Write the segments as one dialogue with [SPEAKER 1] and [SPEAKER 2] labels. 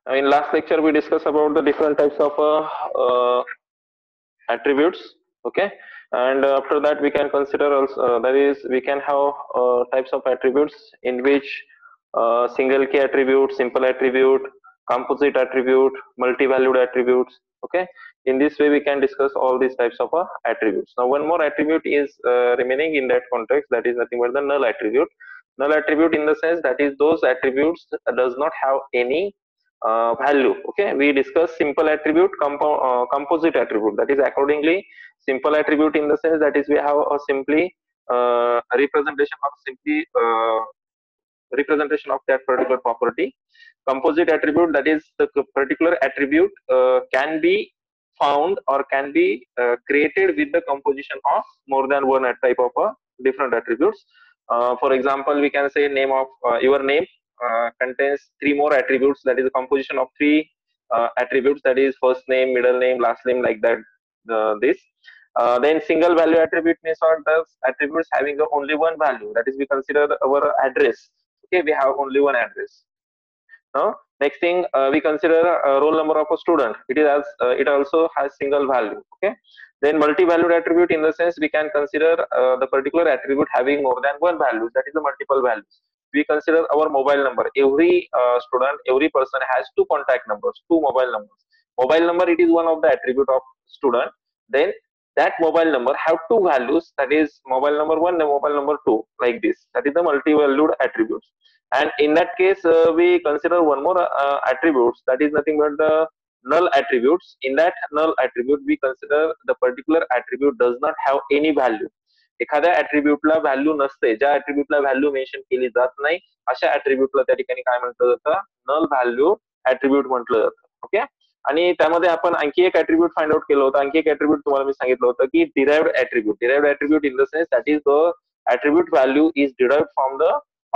[SPEAKER 1] In last lecture, we discussed about the different types of attributes. Okay, and after that, we can consider also that is we can have types of attributes in which single key attribute, simple attribute, composite attribute, multi-valued attributes. Okay, in this way, we can discuss all these types of attributes. Now, one more attribute is remaining in that context. That is nothing but the null attribute. Null attribute in the sense that is those attributes does not have any value. Okay, we discuss simple attribute, composite attribute. That is accordingly simple attribute in the sense that is we have a simply representation or simply representation of that particular property. Composite attribute, that is the particular attribute can be found or can be created with the composition of more than one type of different attributes. For example, we can say name of your name contains three more attributes, that is a composition of three attributes, that is first name, middle name, last name, like that. This then single value attribute means what? The attributes having only one value, that is we consider our address. Okay, we have only one address. Now next thing, we consider roll number of a student. It is as it also has single value. Okay, then multi-valued attribute in the sense we can consider the particular attribute having more than one value, that is the multiple values. We consider our mobile number. Every student, every person has two contact numbers, two mobile numbers. Mobile number, it is one of the attribute of student. Then that mobile number have two values, that is mobile number one and mobile number two, like this. That is the multi-valued attributes. And in that case, we consider one more attributes, that is nothing but the null attributes. In that null attribute, we consider the particular attribute does not have any value. एखाद्या ऍट्रिब्यूटला value नसते, ज्या ऍट्रिब्यूटला value mention केली जात नाही, अशा ऍट्रिब्यूटला त्या ठिकाणी काय म्हटलं जातं? नल व्हॅल्यू ऍट्रिब्यूट म्हटलं जातं. ओके, आणि त्यामध्ये आपण आणखी एक ऍट्रिब्यूट फाइंड आउट केलं होतं. आणखी एक ऍट्रिब्यूट तुम्हाला मी सांगितलं होतं की derived attribute. Derived attribute in the sense that is the attribute value is derived from the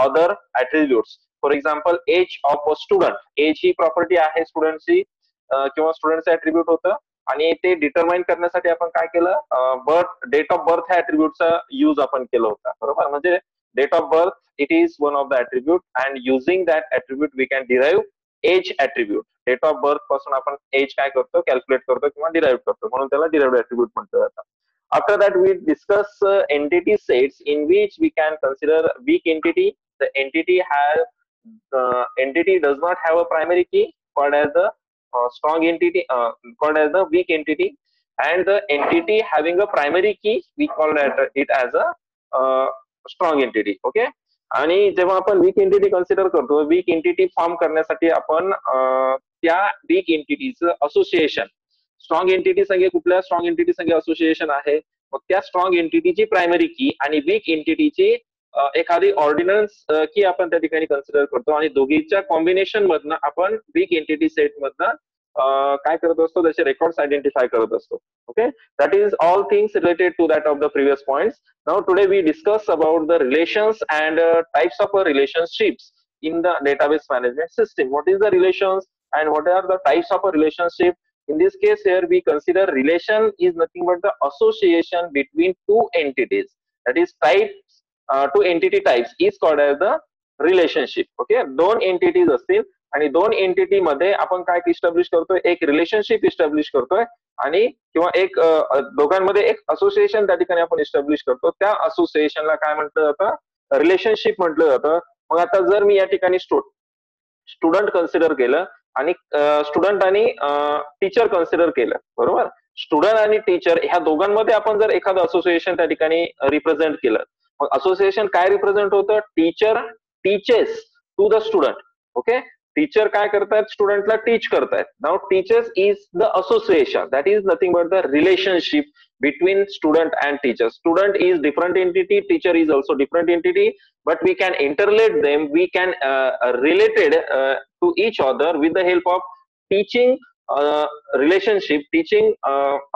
[SPEAKER 1] other attributes. For example age of a student. Age ही प्रॉपर्टी आहे स्टुडंटची किंवा स्टुडंटचं ऍट्रिब्यूट होतं, आणि ते डिटरमाइन करण्यासाठी आपण काय केलं? बर्थ, डेट ऑफ बर्थ ह्या ऍट्रिब्यूटचा यूज आपण केला होता. बरोबर, म्हणजे date of birth it is one of the attribute, and using that attribute we can derive age attribute. Date of birth पासून आपण एज काय करतो? कॅल्क्युलेट करतो किंवा डिराइव्ह करतो, म्हणून त्याला डिराइव्ड ऍट्रिब्यूट म्हटलं जातं. After that, we discuss entity sets in which we can consider weak entity. The entity does not have a primary key, called as the strong entity, called as the weak entity, and the entity having a primary key we call it as a strong entity. Okay, आणि जेव्हा आपण weak entity consider करतो, weak entity form करण्यासाठी आपण त्या week एंटिटीचं association, strong entity संगे कुठल्या strong entity संगे असोसिएशन आहे, मग त्या स्ट्रॉंग एंटिटीची प्रायमरी की आणि वीक एंटिटीची एखादी ऑर्डिनन्स की आपण त्या ठिकाणी कन्सिडर करतो, आणि दोघीच्या कॉम्बिनेशन मधनं आपण वीक एंटिटी सेट मधनं काय करत असतो? त्याचे रेकॉर्ड्स आयडेंटिफाय करत असतो. Okay, that is all things related to that of the previous points. Now today we discuss about the relations and types of relationships in the database management system. What is the relations and what are the types of a relationship? In this case here we consider relation is nothing but the association between two entities, that is types, two entity types is called as the relationship. Okay, दोन entities असतील आणि दोन entity मध्ये आपण काय establish करतोय? एक relationship establish करतोय, आणि किंवा एक दोघांमध्ये एक असोसिएशन त्या ठिकाणी आपण इस्टॅब्लिश करतो. त्या असोसिएशनला काय म्हटलं जातं? रिलेशनशिप म्हटलं जातं. मग आता जर मी या ठिकाणी स्टुडंट कन्सिडर केलं आणि स्टुडंट आणि टीचर कन्सिडर केलं, बरोबर, स्टुडंट आणि टीचर ह्या दोघांमध्ये आपण जर एखादं असोसिएशन त्या ठिकाणी रिप्रेझेंट केलं, मग असोसिएशन काय रिप्रेझेंट होतं? Teacher teaches to the student. Okay, teacher काय करतायत? स्टुडंटला टीच करतायत. Now teachers is the association, that is nothing but the relationship between student and teacher. Student is different entity, teacher is also different entity, but we can interrelate them, we can related to each other with the help of teaching relationship, teaching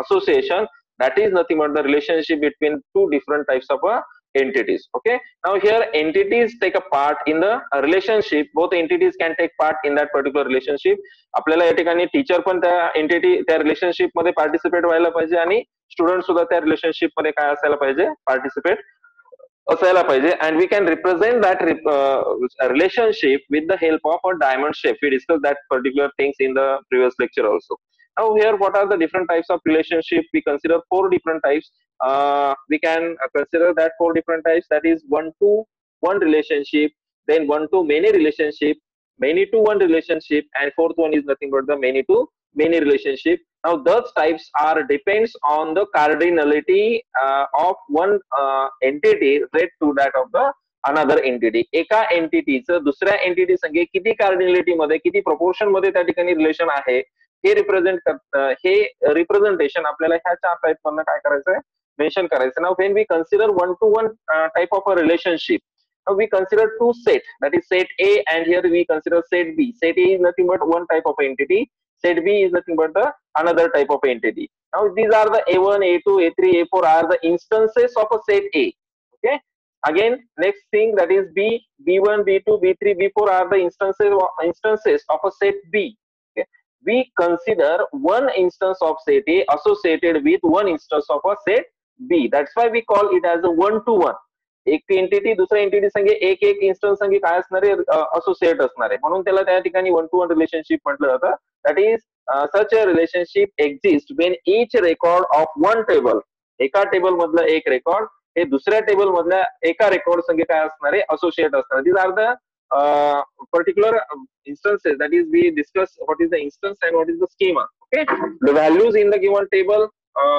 [SPEAKER 1] association. That is nothing but the relationship between two different types of entities. Okay, now here entities take a part in the relationship, both entities can take part in that particular relationship. आपल्याला या ठिकाणी teacher पण त्या entity त्या relationship मध्ये participate व्हायला पाहिजे, आणि स्टुडंट सुद्धा त्या रिलेशनशिप मध्ये काय असायला पाहिजे? पार्टिसिपेट असायला पाहिजे. And we can represent that relationship with the help of a diamond shape. We discussed that particular things in the previous lecture also. Now here, what are the different types of relationship? We consider four different types. We can consider that four different types, that is one to one relationship, then one to many relationship, many to one relationship, and fourth one is nothing but the many to many relationship. Now those types are depends on the cardinality of one entity related to that of the another entity. एका एंटिटीचं दुसऱ्या entity संगे किती cardinality मध्ये, किती proportion मध्ये त्या ठिकाणी relation आहे, हे रिप्रेझेंट हे रिप्रेझेंटेशन आपल्याला ह्या चार टाइप मधनं काय करायचंय, मेन्शन करायचं. Now when we consider one to one type of a relationship, we consider two set, that is set A, and here we consider set B. Set A is nothing but one type of entity, set B is nothing but the another type of entity. Now these are the A1, A2, A3, A4 are the instances of a set A. Okay, again next thing, that is B, B1, B2, B3, B4 are the instances of a set B. Okay, we consider one instance of set A associated with one instance of a set B. That's why we call it as a one to one. एक entity दुसऱ्या entity संगे एक एक instance संगे काय असणार आहे, associate असणार आहे, म्हणून त्याला त्या ठिकाणी वन टू वन रिलेशनशिप म्हटलं जातं. That is such a relationship exist when each record of one table, एका टेबल मधलं एक रेकॉर्ड हे दुसऱ्या टेबल मधल्या एका रेकॉर्ड संगे काय असणार आहे, असोसिएट असणार. These are the particular instances, that is we discuss what is the instance and what is the schema. Okay, the values in the given table,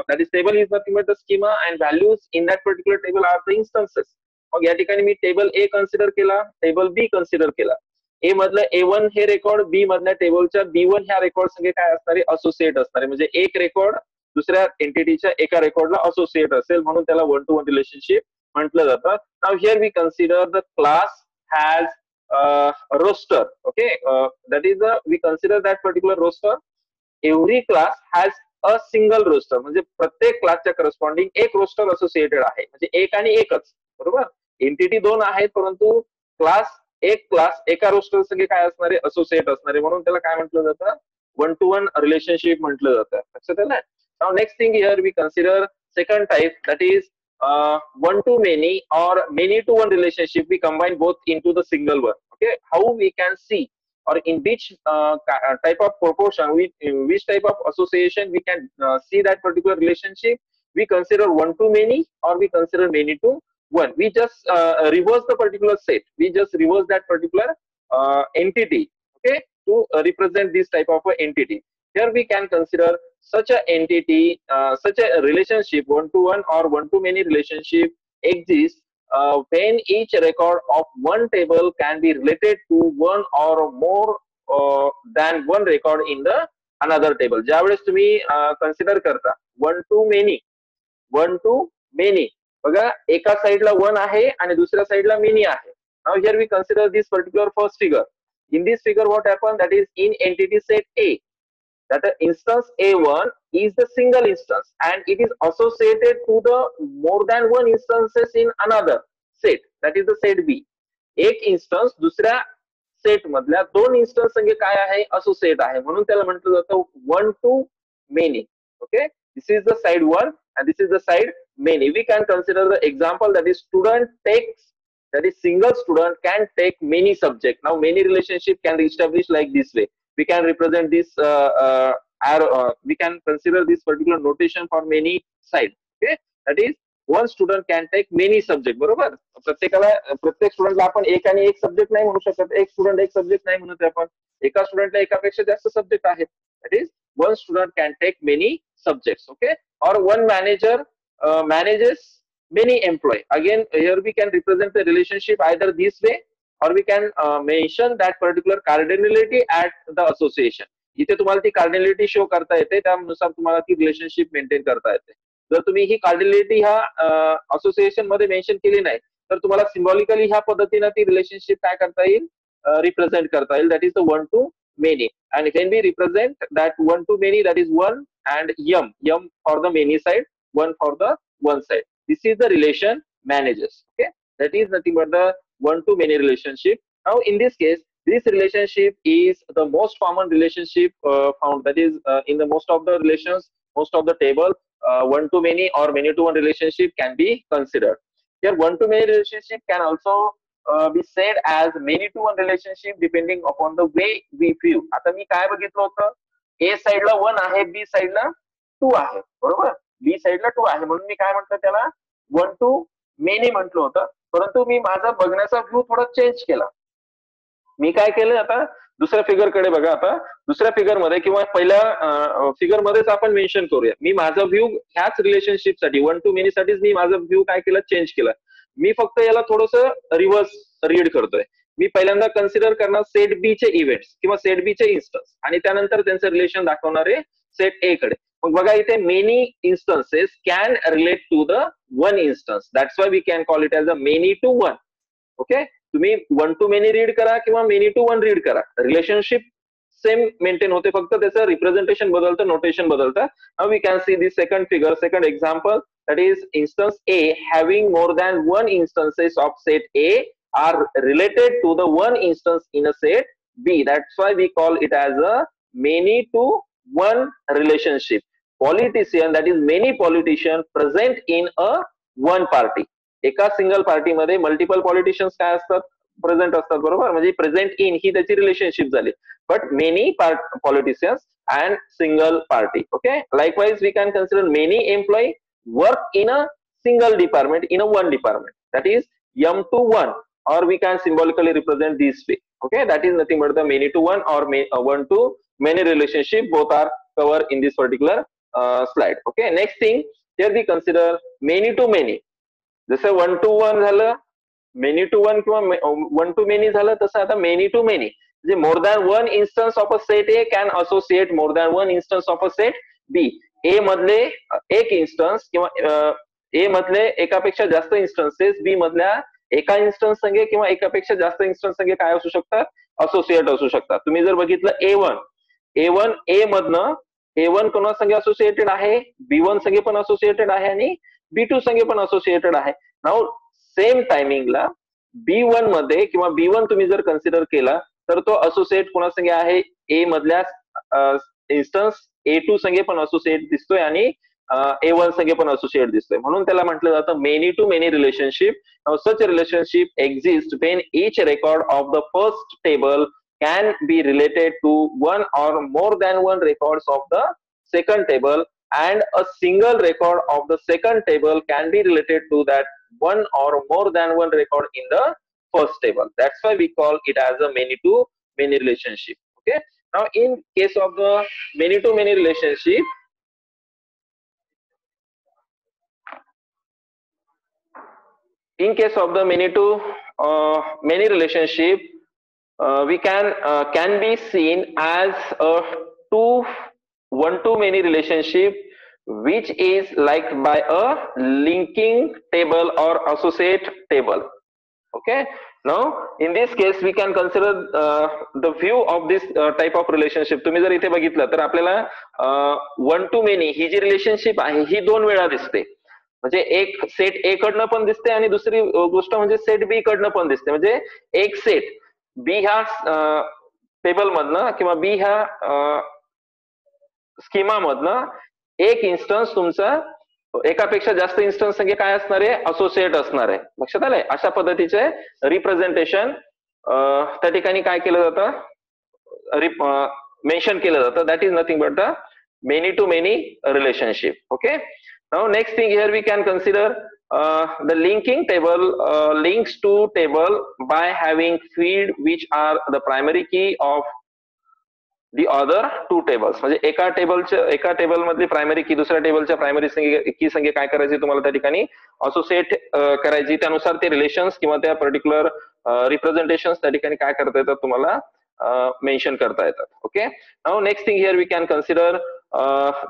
[SPEAKER 1] that is table is nothing but the schema, and values in that particular table are the instances. मग या ठिकाणी मी table ए consider केला, table be consider केला. ए मधलं A1 हे record B मधल्या टेबलच्या B1 ह्या record संगे काय असणार आहे, असोसिएट असणार आहे. म्हणजे एक रेकॉर्ड दुसऱ्या एंटिटीच्या एका रेकॉर्डला असोसिएट असेल, म्हणून त्याला वन टू वन रिलेशनशिप म्हटलं जातं. Now here we consider the class has roster. Okay, that is we consider that particular roster. Every class has a single roster, म्हणजे प्रत्येक क्लासच्या करस्पॉन्डिंग एक रोस्टर असोसिएटेड आहे, म्हणजे एक आणि एकच. बरोबर, एंटिटी दोन आहेत परंतु क्लास एका रोस्टर संगे काय असणारे, असोसिएट असणारे, म्हणून त्याला काय म्हटलं जातं, वन टू वन रिलेशनशिप म्हटलं जातं. लक्षात आलं. Now next thing here we consider second type, that is one to many or many to one relationship. We combine both into the single one. Okay, how we can see, or in which type of proportion, which type of association we can see that particular relationship. We consider one to many or we consider many to one. We just reverse the particular set, we just reverse that particular entity, okay, to represent this type of entity. Here we can consider such a entity, such a relationship, one to one or one to many relationship exists when each record of one table can be related to one or more than one record in the another table. ज्यावेळेस तुम्ही consider करता one two many, बघा एका साइडला one आहे आणि दुसऱ्या साइडला मेनी आहे. Now here we consider this particular first figure. In this figure, what happened? That is in entity set A, that the instance A1 is the single instance and it is associated to the more than one instances in another set, that is the set B. एक instance दुसऱ्या set मधल्या दोन instance संगे काय आहे, associate आहे, म्हणून त्याला म्हटलं जातं one two many. Okay, this is the side one and this is the side many. We can consider the example, that is student takes, that is single student can take many subject. Now many relationship can be established like this way. We can represent this arrow, we can consider this particular notation for many side. Okay, that is one student can take many subject. बरोबर, प्रत्येक स्टुडंटला आपण एक आणि एक subject नाही म्हणू शकत, एक स्टुडंट एक सब्जेक्ट नाही म्हणत आपण, एका स्टुडंटला एकापेक्षा जास्त सब्जेक्ट आहेत. That is one student can take many subjects. Okay, or one manager manages many employees. Again here we can represent the relationship either this way or we can mention that particular cardinality at the association. इथे तुम्हाला ती cardinality show करता येते, त्यानुसार तुम्हाला ती relationship maintain करता येते. जर तुम्ही ही कार्डिनलिटी ह्या असोसिएशन मध्ये मेन्शन केली नाही तर तुम्हाला सिम्बॉलिकली ह्या पद्धतीने ती रिलेशनशिप काय करता येईल, रिप्रेझेंट करता येईल. That is the one two many, and when we represent that one to many, that is one and m for the many side, one for the one side. This is the relation managers. Okay, that is nothing but the one to many relationship. Now in this case, this relationship is the most common relationship found, that is in the most of the relations, most of the table, one to many or many to one relationship can be considered. Here one to many relationship can also be said as many to one relationship depending upon the way we view. आता मी काय बघितलं होतं, ए साइडला 1 आहे, B साइडला 2 आहे, बरोबर. B साइडला 2 आहे म्हणून मी काय म्हटलं त्याला 1 to many म्हटलं होतं. परंतु मी माझा बघण्याचा व्ह्यू थोडा चेंज केला. मी काय केलं, आता दुसऱ्या फिगर कडे बघा. आता दुसऱ्या फिगर मध्ये किंवा पहिल्या फिगर मध्येच आपण मेन्शन करूया. मी माझा व्ह्यू ह्याच रिलेशनशिप साठी 1 to many साठीच मी माझा व्ह्यू काय केला, चेंज केला. मी फक्त याला थोडस रिव्हर्स रीड करतोय. मी पहिल्यांदा कन्सिडर करणार सेट बी चे इव्हेंट्स किंवा सेट बी चे इन्स्टन्स आणि त्यानंतर त्यांचं रिलेशन दाखवणारे सेट ए कडे. मग बघा इथे many instances can relate to the one instance. That's why we can call it as a many to one. Okay, तुम्ही 1 to many रीड करा किंवा मेनी टू वन रीड करा, रिलेशनशिप सेम मेंटेन होते, फक्त त्याचं रिप्रेझेंटेशन बदलतं, notation बदलतं. Now we can see this second figure, second example, that is instance A having more than one instances of set A are related to the one instance in a set B. That's why we call it as a many to one relationship. Politician, that is many politicians present in a one party. एका single party मध्ये multiple politicians काय असतात, present असतात, बरोबर. म्हणजे present in ही त्याची relationship झाली. But many politicians and single party. Okay, likewise we can consider many employee work in a single department in a one department, that is m to 1, or we can symbolically represent this way. Okay, that is nothing but the many to one or 1 to many relationship. Both are covered in this particular slide. Okay, next thing, here we consider many to many. जसं 1 to 1 झालं, many to one किंवा 1 to many झालं, तसं आता many to many म्हणजे more than one instance of a set A can associate more than one instance of a set B. A मधले एक instance किंवा ए मधले एकापेक्षा जास्त इन्स्टन्सेस बी मधल्या एका इन्स्टन्स संगे किंवा एकापेक्षा जास्त इन्स्टन्स संगे काय असू शकतात, असोसिएट असू शकतात. तुम्ही जर बघितलं ए वन ए मधनं ए1 कोणा संगे असोसिएटेड आहे, बी1 संगे पण असोसिएटेड आहे आणि बी2 संगे पण असोसिएटेड आहे. नाउ सेम टायमिंगला बी1 मध्ये किंवा बी1 तुम्ही जर कन्सिडर केला तर तो असोसिएट कोणा संगे आहे, ए मधल्या इन्स्टन्स ए2 संगे पण असोसिएट दिसतोय आणि ए1 संगे पण असोसिएट दिसतोय. म्हणून त्याला म्हटलं जातं many to many relationship. Now such relationship exist when each record of the first table can be related to one or more than one records of the second table, and a single record of the second table can be related to that one or more than one record in the first table. That's why we call it as a many to many relationship. Okay, now in case of the many to many relationship, in case of the many to many relationship, we can be seen as a one to many relationship which is liked by a linking table or associate table. Okay, now in this case we can consider the view of this type of relationship. तुम्ही जर इथे बघितलं तर आपल्याला one to many ही जी relationship आहे ही दोन वेळा दिसते. म्हणजे एक सेट ए कडनं पण दिसते आणि दुसरी गोष्ट म्हणजे सेट बी कडनं पण दिसते. म्हणजे एक सेट बी ह्या टेबल मधनं किंवा बी ह्या स्कीमा मधनं एक इन्स्टन्स तुमचा एकापेक्षा जास्त इन्स्टन्स संगे काय असणार आहे, असोसिएट असणार आहे. लक्षात आलंय? अशा पद्धतीचे रिप्रेझेंटेशन त्या ठिकाणी काय केलं जातं, मेन्शन केलं जातं. That is nothing but the many to many relationship. Okay, now next thing here we can consider the linking table links to table by having field which are the primary key of the other two tables. म्हणजे एका table मधली primary की दुसऱ्या टेबलच्या primary की संगे काय करायची, तुम्हाला त्या ठिकाणी असोसिएट करायची. त्यानुसार ते रिलेशन्स किंवा त्या पर्टिक्युलर रिप्रेझेंटेशन त्या ठिकाणी काय करता येतात, तुम्हाला मेन्शन करता येतात. Okay, now next thing here we can consider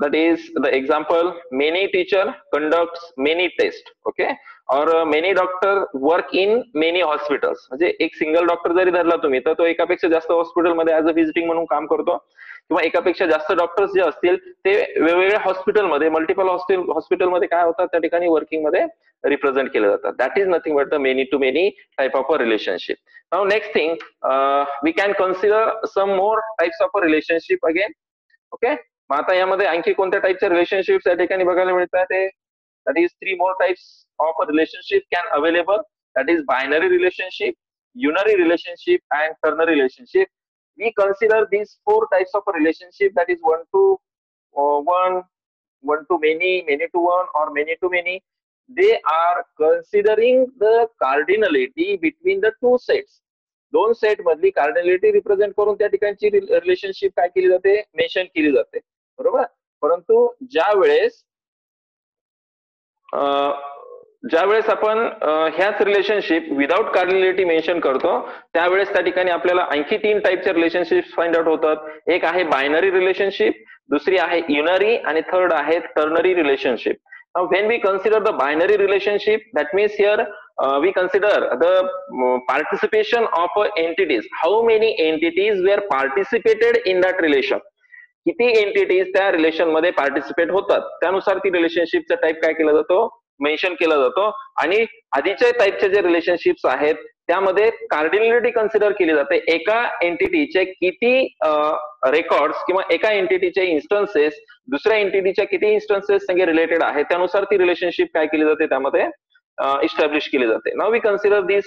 [SPEAKER 1] that is the example, many teacher conducts many test. Okay, or many doctor work in many hospitals. म्हणजे एक सिंगल डॉक्टर जरी धरला तुम्ही तर तो एकापेक्षा जास्त हॉस्पिटल मध्ये ऍज अ व्हिजिटिंग म्हणून काम करतो, किंवा एकापेक्षा जास्त डॉक्टर्स जे असतील ते वेगवेगळ्या हॉस्पिटलमध्ये मल्टिपल हॉस्पिटलमध्ये काय होतात त्या ठिकाणी वर्किंग मध्ये रिप्रेझेंट केले जातात. That is nothing but the many to many type of a relationship. Now next thing we can consider some more types of a relationship again. Okay, मग आता यामध्ये आणखी कोणत्या टाईपच्या रिलेशनशिप या ठिकाणी बघायला मिळतात ते That is, three more types of a relationship can available. That is binary relationship, unary relationship, and ternary relationship. We consider these four types of a relationship, that is one to one, one to many, many to one, or many to many. They are considering the cardinality between the two sets. दोन set मधली cardinality represent करून त्या ठिकाणची relationship काय केली जाते, mention केली जाते, बरोबर. परंतु ज्यावेळेस आपण ह्याच रिलेशनशिप विदाउट कार्डिनलिटी मेन्शन करतो, त्यावेळेस त्या ठिकाणी आपल्याला आणखी तीन टाईपचे रिलेशनशिप फाइंड आउट होतात. एक आहे बायनरी रिलेशनशिप, दुसरी आहे युनरी, आणि थर्ड आहे ternary relationship. Now, when we consider the binary relationship, that means here we consider the participation of entities. How many entities were participated in that relation? किती entities त्या relation मध्ये participate होतात, त्यानुसार ती रिलेशनशिपचा type काय केला जातो, मेन्शन केला जातो. आणि आधीच्या टाईपचे जे रिलेशनशिप्स आहेत त्यामध्ये कार्डिनलिटी कन्सिडर केली जाते. एका एंटिटीचे किती रेकॉर्ड्स किंवा एका एंटिटीचे इन्स्टन्सेस दुसऱ्या एंटिटीच्या किती इन्स्टन्सेस संगे रिलेटेड आहे, त्यानुसार ती रिलेशनशिप काय केली जाते, त्यामध्ये इस्टॅब्लिश केली जाते. Now we consider this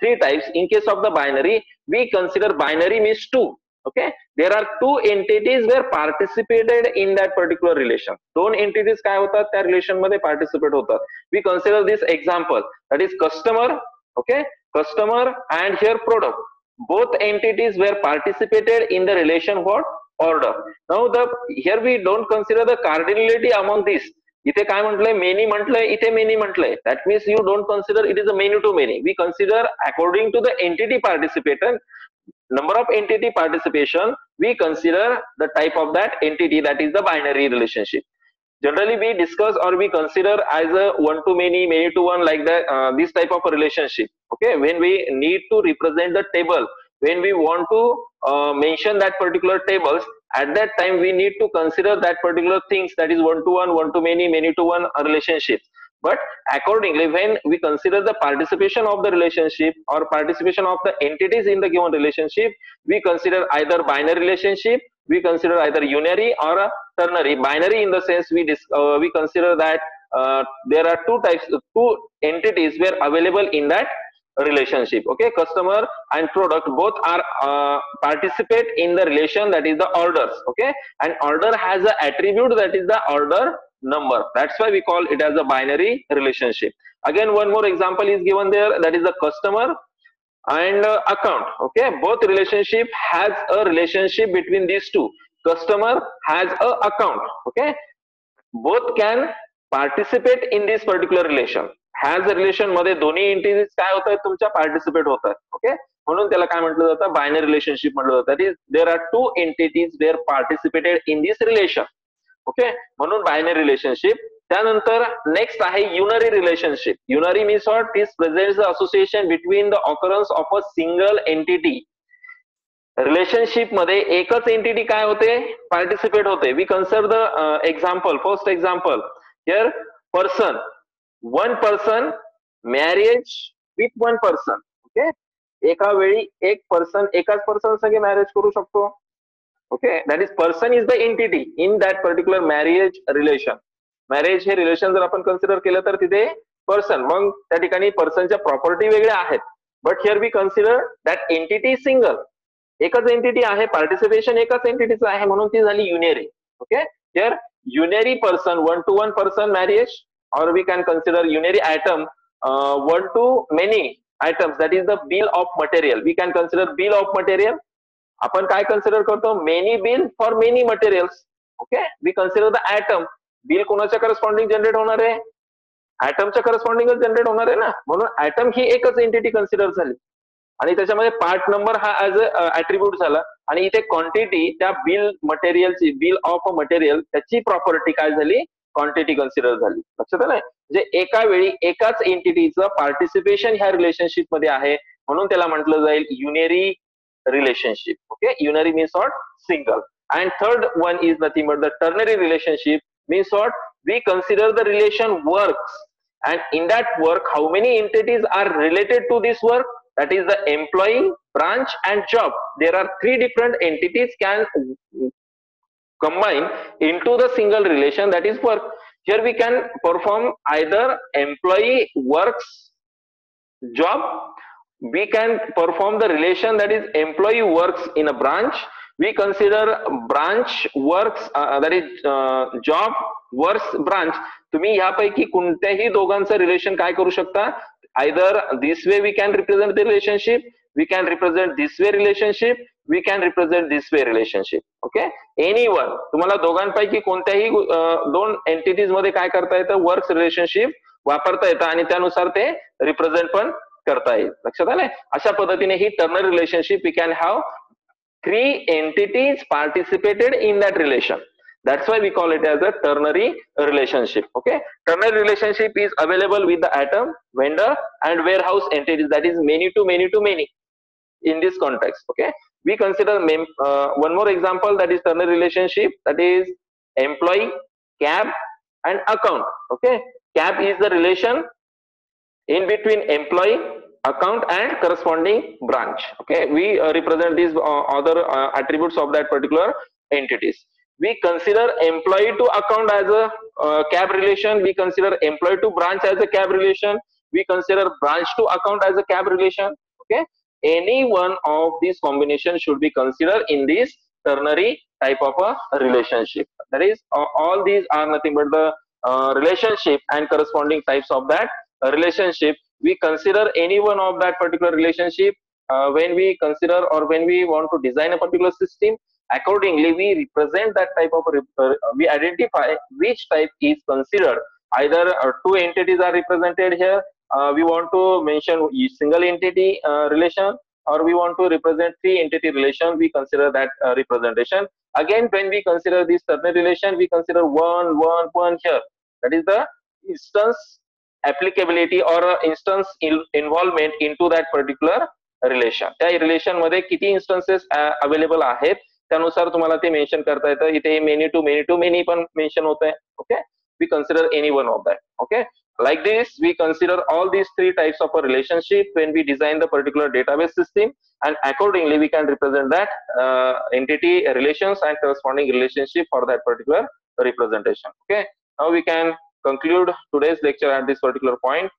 [SPEAKER 1] three types. In case of the binary, we consider binary means two. Okay, there are two entities were participated in that particular relation. दोन entities काय होतात, त्या रिलेशन मध्ये पार्टिसिपेट होतात. We consider this example, that is customer. Okay, customer and here product, both entities were participated in the relation what, order. Now here we don't consider the cardinality among these. इथे काय म्हटलंय, many म्हटलंय, इथे many म्हटलंय. That means you don't consider it is a many to many. We consider according to the entity participated, number of entity participation, we consider the type of that entity, that is the binary relationship. Generally we discuss or we consider as a one to many, many to one, like that this type of a relationship. Okay, when we need to represent the table, when we want to mention that particular tables, at that time we need to consider that particular things, that is one to one, one to many, many to one relationships. But accordingly, when we consider the participation of the relationship or participation of the entities in the given relationship, we consider either binary relationship, we consider either unary or a ternary. Binary in the sense we consider that there are two types, two entities were available in that relationship. Okay, customer and product both are participate in the relation, that is the orders. Okay, and order has a attribute, that is the order number. That's why we call it as a binary relationship. Again, one more example is given there, that is the customer and account. Okay, both relationship has a relationship between these two. Customer has a account. Okay, both can participate in this particular relation. ह्याच relation मध्ये दोन्ही entities काय होत आहेत, तुमच्या participate होतात. Okay, म्हणून त्याला काय म्हटलं जातं, बायनरी रिलेशनशिप म्हटलं जातं. That is there are two entities were participated in this relation. Okay, म्हणून बायनरी रिलेशनशिप. त्यानंतर नेक्स्ट आहे unary relationship. Unary means what, is presents the association between the occurrence of a single entity. Relationship मध्ये एकच entity काय होते, participate होते. We consider the example, first example here, person, one person marriage with one person. Okay, एका वेळी एक person एकाच person संगे मॅरेज करू शकतो. Okay, that is person is the entity in that particular marriage relation. Marriage हे relation जर आपण कन्सिडर केलं तर तिथे पर्सन, मग त्या ठिकाणी पर्सनच्या प्रॉपर्टी वेगळ्या आहेत. But here we consider that entity single, एकच एंटिटी आहे, पार्टिसिपेशन एकाच एंटिटीचं आहे, म्हणून ती झाली unary. Okay, here unary person, one to one person marriage, or we can consider unary item, one to many items, that is the bill of material. We can consider bill of material. आपण काय consider करतो, many bill for many materials. Okay, we consider the atom. Bill कोणाच्या corresponding generate होणार आहे, ऍटमच्या करस्पॉन्डिंगच generate होणार आहे ना, म्हणून ऍटम ही एकच एंटिटी कन्सिडर झाली. आणि त्याच्यामध्ये पार्ट नंबर हा ऍज अ ऍट्रिब्यूट झाला. आणि इथे क्वांटिटी, त्या बिल मटेरियलची, बिल ऑफ मटेरियल, त्याची प्रॉपर्टी काय झाली, क्वांटिटी कन्सिडर झाली. लक्षात आलंय, म्हणजे एका वेळी एकाच एंटिटीचं पार्टिसिपेशन ह्या रिलेशनशिप मध्ये आहे, म्हणून त्याला म्हटलं जाईल unary relationship. Okay, unary means what, single. And third one is nothing but the ternary relationship. Means what, we consider the relation works, and in that work how many entities are related to this work, that is the employee, branch and job. There are three different entities can combine into the single relation, that is work. Here we can perform either employee works job, we can perform the relation that is employee works in a branch, we consider branch works that is job works branch. तुम्ही यापैकी कोणत्याही दोघांचं relation काय करू शकता, either this way we can represent the relationship, we can represent this way relationship, we can represent this way relationship. Okay, anyone, तुम्हाला दोघांपैकी कोणत्याही दोन एंटिटीज मध्ये काय करता येतं, वर्क्स रिलेशनशिप वापरता येतं आणि त्यानुसार ते रिप्रेझेंट पण करता येईल. लक्षात आलंय? अशा पद्धतीने ही ternary relationship we can have 3 entities participated in that relation. That's why we call it as a ternary relationship. Okay, ternary relationship is available with the atom, vendor and warehouse entities, that is many to many to many in this context. Okay, we consider one more example, that is ternary relationship, that is employee, cab and account. Okay, cab is the relation in between employee, account and corresponding branch. Okay, we represent these other attributes of that particular entities. We consider employee to account as a cab relation, we consider employee to branch as a cab relation, we consider branch to account as a cab relation. Okay, any one of these combinations should be considered in this ternary type of a relationship. That is, all these are nothing but the relationship and corresponding types of that relationship. We consider any one of that particular relationship when we consider or when we want to design a particular system. Accordingly, we represent that type of we identify which type is considered. Either two entities are represented here, we want to mention single entity relation, or we want to represent 3 entity relation, we consider that representation. Again, when we consider this ternary relation, we consider one here, that is the instance applicability or instance involvement into that particular relation. त्या relation मध्ये किती instances available आहेत त्यानुसार तुम्हाला ते mention करता येतं. इथे मेनी टू मेनी पण मेन्शन होत आहे. Okay, we consider any one of that. Okay, like this we consider all these 3 types of a relationship when we design the particular database system, and accordingly we can represent that entity relations and corresponding relationship for that particular representation. Okay, now we can conclude today's lecture at this particular point.